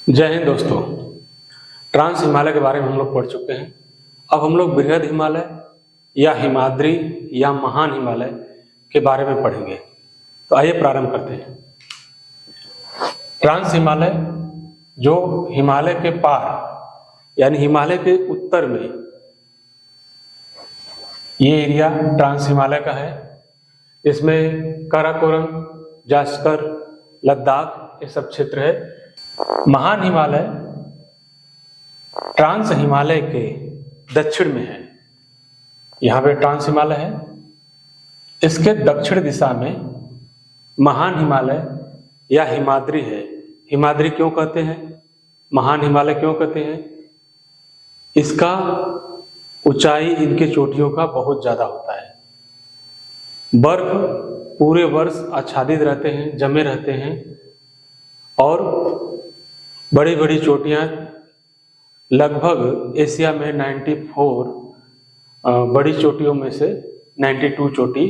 जय हिंद दोस्तों। ट्रांस हिमालय के बारे में हम लोग पढ़ चुके हैं। अब हम लोग बृहद हिमालय या हिमाद्री या महान हिमालय के बारे में पढ़ेंगे। तो आइए प्रारंभ करते हैं। ट्रांस हिमालय जो हिमालय के पार यानी हिमालय के उत्तर में ये एरिया ट्रांस हिमालय का है। इसमें काराकोरम, जास्कर, लद्दाख ये सब क्षेत्र है। महान हिमालय ट्रांस हिमालय के दक्षिण में है। यहाँ पे ट्रांस हिमालय है, इसके दक्षिण दिशा में महान हिमालय या हिमाद्री है। हिमाद्री क्यों कहते हैं, महान हिमालय क्यों कहते हैं? इसका ऊंचाई इनके चोटियों का बहुत ज्यादा होता है। बर्फ पूरे वर्ष आच्छादित रहते हैं, जमे रहते हैं और बड़ी बड़ी चोटियां लगभग एशिया में 94 बड़ी चोटियों में से 92 चोटी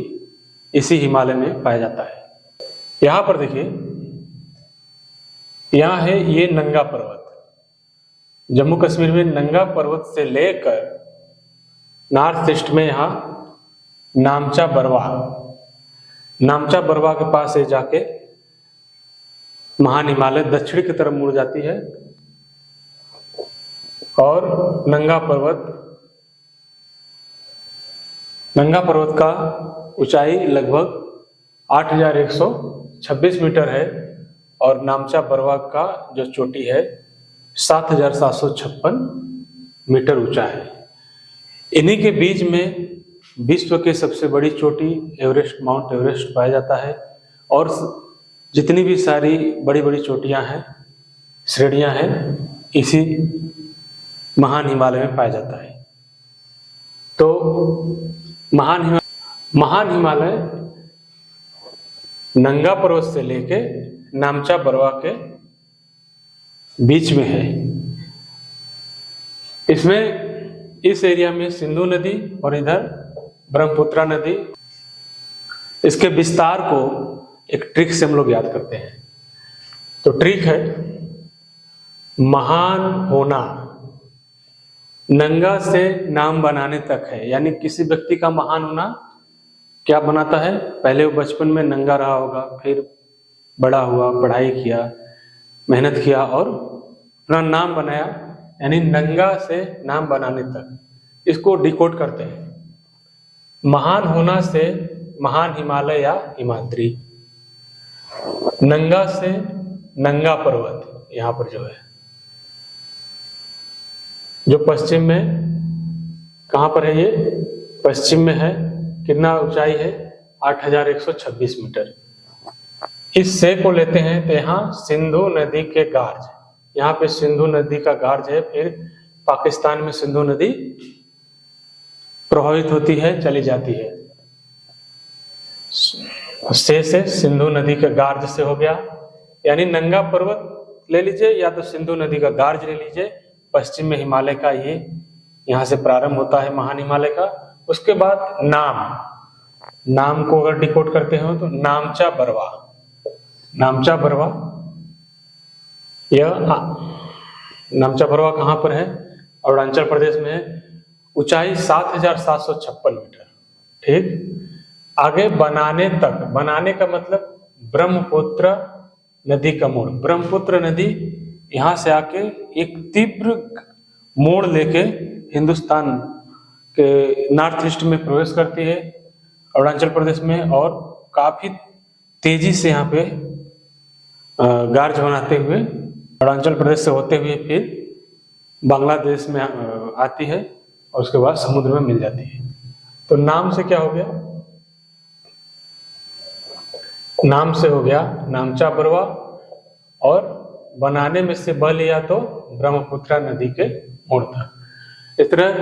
इसी हिमालय में पाया जाता है। यहाँ पर देखिए, यहाँ है ये नंगा पर्वत। जम्मू कश्मीर में नंगा पर्वत से लेकर नॉर्थ ईस्ट में यहाँ नामचा बरवा के पास से जाके महान हिमालय दक्षिण की तरफ मुड़ जाती है और नंगा पर्वत का ऊंचाई लगभग 8126 मीटर है और नामचा बरवा का जो चोटी है 7756 मीटर ऊंचा है। इन्हीं के बीच में विश्व की सबसे बड़ी चोटी एवरेस्ट, माउंट एवरेस्ट पाया जाता है और जितनी भी सारी बड़ी बड़ी चोटियां हैं, श्रेणियां हैं, इसी महान हिमालय में पाया जाता है। तो महान हिमालय नंगा पर्वत से लेके नामचा बरवा के बीच में है। इसमें इस एरिया में सिंधु नदी और इधर ब्रह्मपुत्रा नदी। इसके विस्तार को एक ट्रिक से हम लोग याद करते हैं। तो ट्रिक है महान होना नंगा से नाम बनाने तक है। यानी किसी व्यक्ति का महान होना क्या बनाता है? पहले वो बचपन में नंगा रहा होगा, फिर बड़ा हुआ, पढ़ाई किया, मेहनत किया और अपना नाम बनाया। यानी नंगा से नाम बनाने तक इसको डिकोड करते हैं। महान होना से महान हिमालय या हिमाद्री, नंगा से नंगा पर्वत यहाँ पर जो है, जो पश्चिम में, कहाँ पर है ये? पश्चिम में है। कितना ऊंचाई है? 8126 मीटर। इस से को लेते हैं तो यहाँ सिंधु नदी के गार्ज, यहाँ पे सिंधु नदी का गार्ज है। फिर पाकिस्तान में सिंधु नदी प्रभावित होती है, चली जाती है। से सिंधु नदी का गार्ज से हो गया। यानी नंगा पर्वत ले लीजिए या तो सिंधु नदी का गार्ज ले लीजिए। पश्चिम में हिमालय का ये यहाँ से प्रारंभ होता है महान हिमालय का। उसके बाद नाम को अगर डिकोड करते हो तो नामचा बरवा, यह नामचा बरवा कहाँ पर है? अरुणाचल प्रदेश में है। ऊंचाई 7756 मीटर। ठीक। आगे बनाने का मतलब ब्रह्मपुत्र नदी का मोड़। ब्रह्मपुत्र नदी यहाँ से आके एक तीव्र मोड़ लेके हिंदुस्तान के नॉर्थ ईस्ट में प्रवेश करती है, अरुणाचल प्रदेश में, और काफी तेजी से यहाँ पे गार्ज बनाते हुए अरुणाचल प्रदेश से होते हुए फिर बांग्लादेश में आती है और उसके बाद समुद्र में मिल जाती है। तो नाम से क्या हो गया? नाम से हो गया नामचा बरवा, और बनाने में से ब लिया तो ब्रह्मपुत्रा नदी के मोड़ तक। इस तरह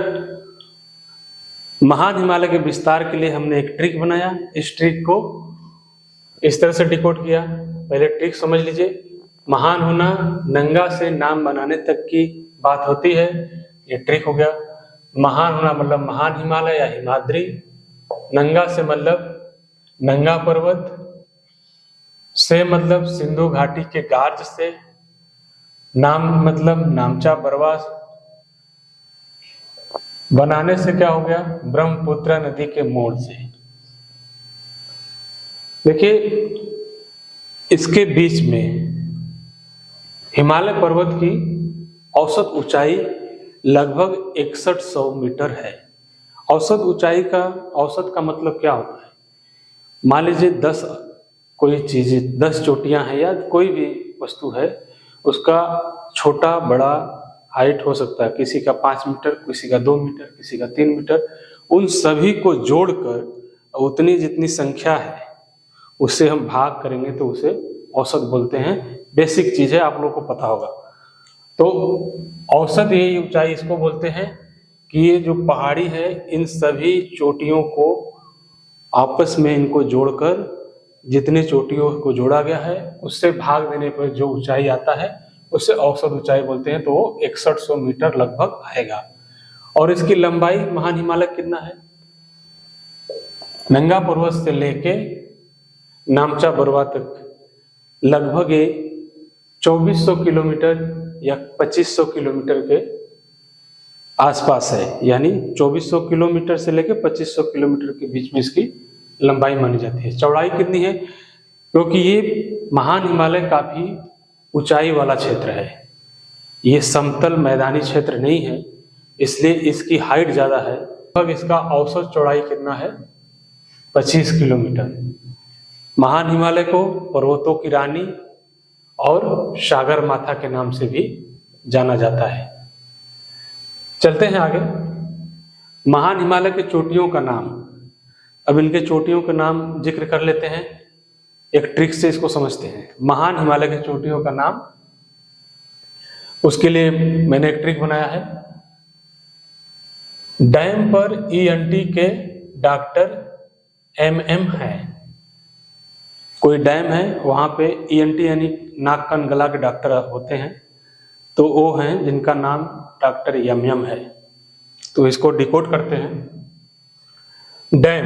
महान हिमालय के विस्तार के लिए हमने एक ट्रिक बनाया। इस ट्रिक को इस तरह से डिकोड किया। पहले ट्रिक समझ लीजिए। महान होना नंगा से नाम बनाने तक की बात होती है, ये ट्रिक हो गया। महान होना मतलब महान हिमालय या हिमाद्री। नंगा से मतलब नंगा पर्वत, से मतलब सिंधु घाटी के गार्ज से, नाम मतलब नामचा बरवा बनाने से क्या हो गया, ब्रह्मपुत्र नदी के मोड़ से। देखिए इसके बीच में हिमालय पर्वत की औसत ऊंचाई लगभग 6100 मीटर है। औसत ऊंचाई का, औसत का मतलब क्या होता है, मान लीजिए 10 कोई चीज 10 चोटियां हैं या कोई भी वस्तु है, उसका छोटा बड़ा हाइट हो सकता है, किसी का 5 मीटर, किसी का 2 मीटर, किसी का 3 मीटर, उन सभी को जोड़कर उतनी जितनी संख्या है उससे हम भाग करेंगे तो उसे औसत बोलते हैं। बेसिक चीज है, आप लोगों को पता होगा। तो औसत यही ऊंचाई इसको बोलते हैं कि ये जो पहाड़ी है इन सभी चोटियों को आपस में इनको जोड़कर जितने चोटियों को जोड़ा गया है उससे भाग देने पर जो ऊंचाई आता है उससे औसत ऊंचाई बोलते हैं। तो वो 6100 मीटर लगभग आएगा। और इसकी लंबाई महान हिमालय कितना है, नंगा पर्वत से लेके नामचा बरवा तक लगभग 2400 किलोमीटर या 2500 किलोमीटर के आसपास है। यानी 2400 किलोमीटर से लेकर 2500 किलोमीटर के बीच में इसकी लंबाई मानी जाती है। चौड़ाई कितनी है, क्योंकि ये महान हिमालय काफी ऊंचाई वाला क्षेत्र है, ये समतल मैदानी क्षेत्र नहीं है, इसलिए इसकी हाइट ज्यादा है। लगभग इसका औसत चौड़ाई कितना है, 25 किलोमीटर। महान हिमालय को पर्वतों की रानी और सागर माथा के नाम से भी जाना जाता है। चलते हैं आगे। महान हिमालय के चोटियों का नाम, अब इनके चोटियों का नाम जिक्र कर लेते हैं, एक ट्रिक से इसको समझते हैं। महान हिमालय के चोटियों का नाम, उसके लिए मैंने एक ट्रिक बनाया है। डैम पर ईएनटी के डॉक्टर MM है, कोई डैम है वहां पे ईएनटी यानी नाक कान गला के डॉक्टर होते हैं, तो वो हैं जिनका नाम डॉक्टर MM है। तो इसको डिकोड करते हैं। डैम,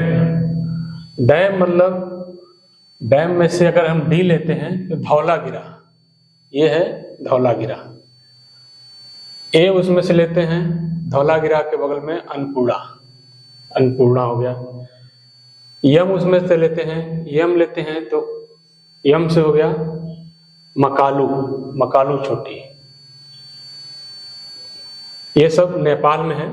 डैम मतलब डैम में से अगर हम डी लेते हैं तो धौलागिरा, ये है धौलागिरा। ए उसमें से लेते हैं, धौलागिरा के बगल में अन्नपूर्णा, अन्नपूर्णा हो गया। यम उसमें से लेते हैं, यम लेते हैं तो यम से हो गया मकालू, मकालू चोटी। ये सब नेपाल में है।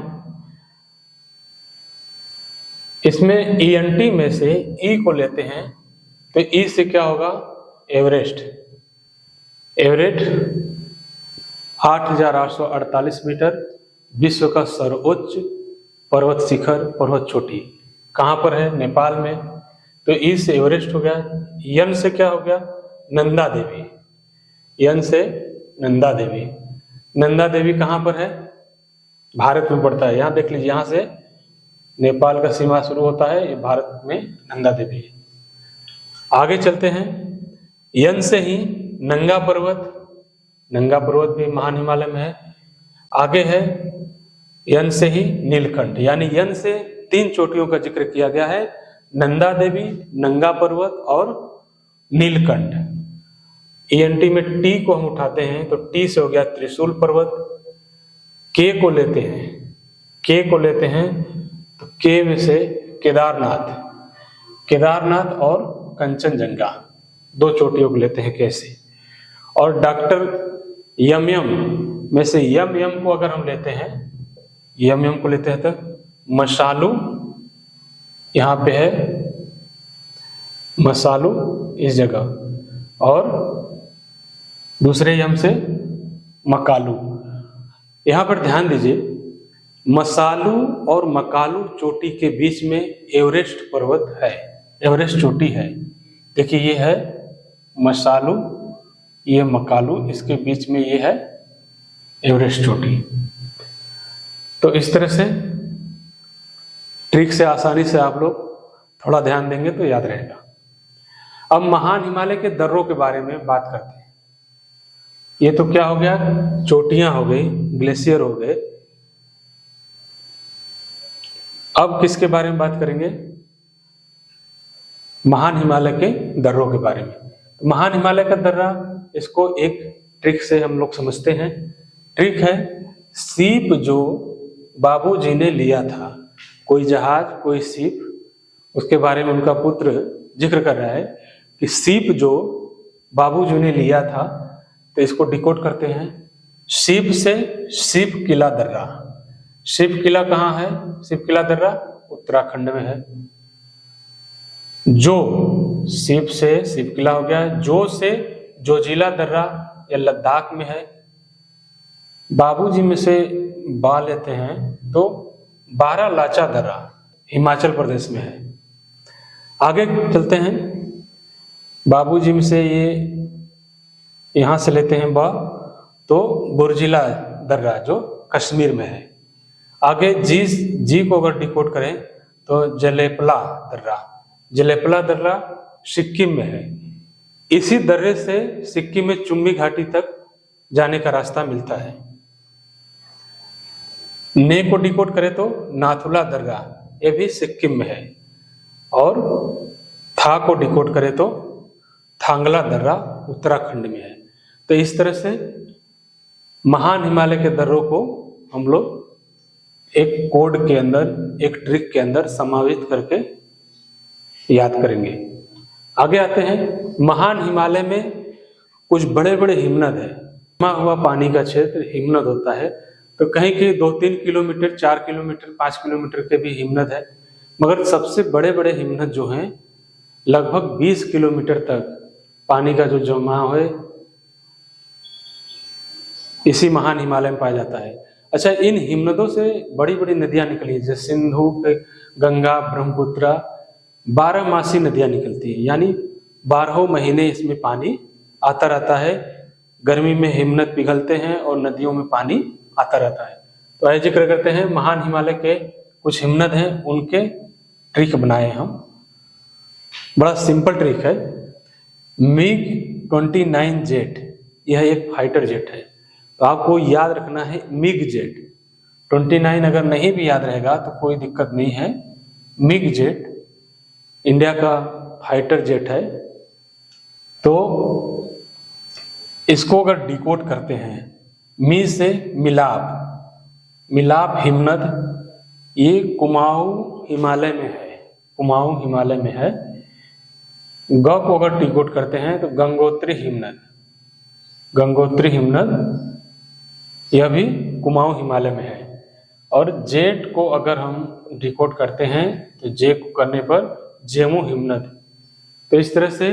इसमें ईएनटी में से ई को लेते हैं तो ई से क्या होगा, एवरेस्ट। एवरेस्ट 8848 मीटर, विश्व का सर्वोच्च पर्वत शिखर, पर्वत चोटी कहां पर है, नेपाल में। तो ई से एवरेस्ट हो गया। यन से क्या हो गया, नंदा देवी, यन से नंदा देवी। नंदा देवी कहां पर है, भारत में पड़ता है। यहां देख लीजिए, यहां से नेपाल का सीमा शुरू होता है, ये भारत में नंदा देवी है। आगे चलते हैं। यन से ही नंगा पर्वत, नंगा पर्वत भी महान हिमालय में है। आगे है यन से ही नीलकंठ, यानी यन से 3 चोटियों का जिक्र किया गया है, नंदा देवी, नंगा पर्वत और नीलकंठ। ईएनटी में टी को हम उठाते हैं तो टी से हो गया त्रिशूल पर्वत। के को लेते हैं, के को लेते हैं तो के में से केदारनाथ, केदारनाथ और कंचनजंगा 2 चोटियों को लेते हैं कैसे। और डॉक्टर यम में से यम को अगर हम लेते हैं, यम को लेते हैं तो मसालू, यहां पे है मसालू इस जगह, और दूसरे यम से मकालू। यहां पर ध्यान दीजिए, मसालू और मकालू चोटी के बीच में एवरेस्ट पर्वत है, एवरेस्ट चोटी है। देखिए ये है मसालू, ये मकालू, इसके बीच में ये है एवरेस्ट चोटी। तो इस तरह से ट्रिक से आसानी से आप लोग थोड़ा ध्यान देंगे तो याद रहेगा। अब महान हिमालय के दर्रों के बारे में बात करते हैं। ये तो क्या हो गया, चोटियां हो गई, ग्लेशियर हो गए। अब किसके बारे में बात करेंगे, महान हिमालय के दर्रों के बारे में। महान हिमालय का दर्रा, इसको एक ट्रिक से हम लोग समझते हैं। ट्रिक है सीप जो बाबूजी ने लिया था, कोई जहाज कोई सीप, उसके बारे में उनका पुत्र जिक्र कर रहा है कि सीप जो बाबूजी ने लिया था, तो इसको डिकोड करते हैं सीप से सीप किला दर्रा। सीप किला कहाँ है? सीप किला दर्रा उत्तराखंड में है। जो सीप से सीप किला हो गया, जो से जोजिला दर्रा या लद्दाख में है। बाबूजी में से बा लेते हैं तो बारालाचा दर्रा हिमाचल प्रदेश में है। आगे चलते हैं, बाबूजी में से ये यहां से लेते हैं बा, तो बुर्जिला दर्रा जो कश्मीर में है। आगे जी को अगर डिकोड करें तो जलेपला दर्रा, जलेपला दर्रा सिक्किम में है। इसी दर्रे से सिक्किम में चुम्बी घाटी तक जाने का रास्ता मिलता है। ने को डिकोड करें तो नाथुला दर्रा, ये भी सिक्किम में है। और था को डिकोड करें तो थांगला दर्रा उत्तराखंड में है। तो इस तरह से महान हिमालय के दर्रों को हम लोग एक कोड के अंदर, एक ट्रिक के अंदर समावित करके याद करेंगे। आगे आते हैं, महान हिमालय में कुछ बड़े बड़े हिमनद है। जमा हुआ पानी का क्षेत्र हिमनद होता है। तो कहीं कहीं 2-3 किलोमीटर, 4 किलोमीटर, 5 किलोमीटर के भी हिमनद है, मगर सबसे बड़े बड़े हिमनद जो हैं लगभग 20 किलोमीटर तक पानी का जो जमाव है इसी महान हिमालय में पाया जाता है। अच्छा, इन हिमनदों से बड़ी बड़ी नदियां निकली, जैसे सिंधु, गंगा, ब्रह्मपुत्र, 12 नदियां निकलती है, यानी 12 महीने इसमें पानी आता रहता है। गर्मी में हिमनद पिघलते हैं और नदियों में पानी आता रहता है। तो आइए जिक्र करते हैं महान हिमालय के कुछ हिमनद हैं, उनके ट्रिक बनाए हम। बड़ा सिंपल ट्रिक है। मिग 29 जेट, यह एक फाइटर जेट है। तो आपको याद रखना है मिग जेट। 29 अगर नहीं भी याद रहेगा तो कोई दिक्कत नहीं है। मिग जेट इंडिया का फाइटर जेट है। तो इसको अगर डिकोड करते हैं, मी से मिलाप, मिलाप हिमनद, ये कुमाऊं हिमालय में है, कुमाऊं हिमालय में है। ग को अगर डिकोड करते हैं तो गंगोत्री हिमनद, गंगोत्री हिमनद यह भी कुमाऊं हिमालय में है। और जेट को अगर हम डिकोड करते हैं तो जे को करने पर जेमू हिमनद। तो इस तरह से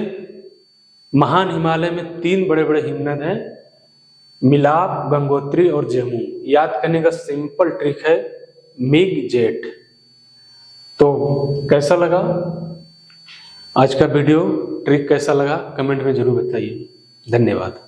महान हिमालय में 3 बड़े बड़े हिमनद हैं, मिलाप, गंगोत्री और जेमू। याद करने का सिंपल ट्रिक है मिग जेट। तो कैसा लगा आज का वीडियो, ट्रिक कैसा लगा कमेंट में जरूर बताइए। धन्यवाद।